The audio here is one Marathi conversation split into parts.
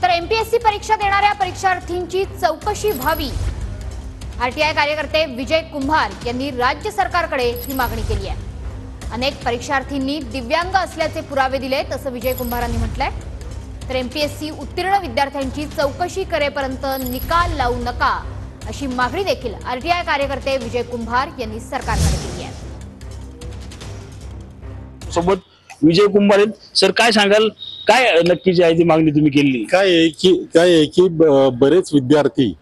तर एमपीएससी परीक्षा देणाऱ्या परीक्षार्थींची चौकशी व्हावी। आरटीआय कार्यकर्ते विजय कुंभार यांनी राज्य सरकारकडे ही मागणी केली आहे। अनेक परीक्षार्थींनी दिव्यांग असल्याचे पुरावे दिले तसं विजय कुंभारांनी म्हटलंय। तर एमपीएससी उत्तीर्ण विद्यार्थ्यांची चौकशी करेपर्यंत निकाल लावू नका अशी मागणी देखील आरटीआय कार्यकर्ते विजय कुंभार यांनी सरकारकडे केली आहे। सोबत विजय कुंभार सर, काय सांगाल, काय नक्कीची आहे ती मागणी तुम्ही केली? काय आहे की बरेच विद्यार्थी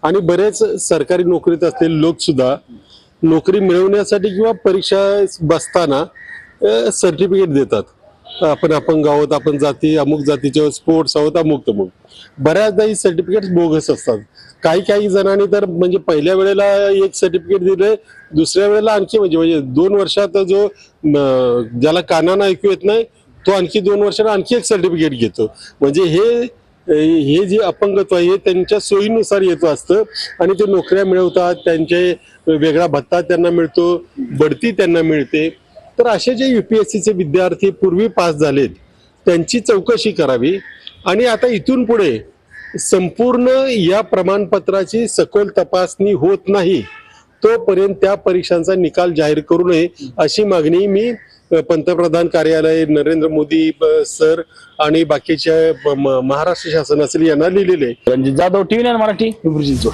आणि बरेच सरकारी नोकरीत असलेले लोक सुद्धा नोकरी मिळवण्यासाठी किंवा परीक्षा बसताना सर्टिफिकेट देतात। आपण अपंग आहोत, आपण अमुक जातीचे स्पोर्ट्स आहोत, अमुक बऱ्याचदा ही सर्टिफिकेट बोगस असतात। काही जणांनी तर म्हणजे पहिल्या वेळेला एक सर्टिफिकेट दिले, दुसऱ्या वेळेला आणखी म्हणजे 2 वर्षात जो ज्याला कानानं ऐकू येत नाही तो आणखी 2 वर्षांना आणखी एक सर्टिफिकेट घेतो। म्हणजे हे जे अपंगत्व आहे त्यांच्या सोयीनुसार येतो असतं आणि ते नोकऱ्या मिळवतात, त्यांचे वेगळा भत्ता त्यांना मिळतो, बढती त्यांना मिळते। तर असे जे यूपीएससीचे विद्यार्थी पूर्वी पास झालेत त्यांची चौकशी करावी आणि आता इथून पुढे संपूर्ण या प्रमाणपत्राची सखोल तपासणी होत नाही तोपर्यंत त्या परीक्षांचा निकाल जाहीर करू नये अशी मागणी मी पंतप्रधान कार्यालय, नरेंद्र मोदी सर आणि बाकीच्या महाराष्ट्र शासन असेल यांना लिहिलेले आहे। रणजित जाधव, टीव्ही 9 मराठी, पिंपरी चिंचवड।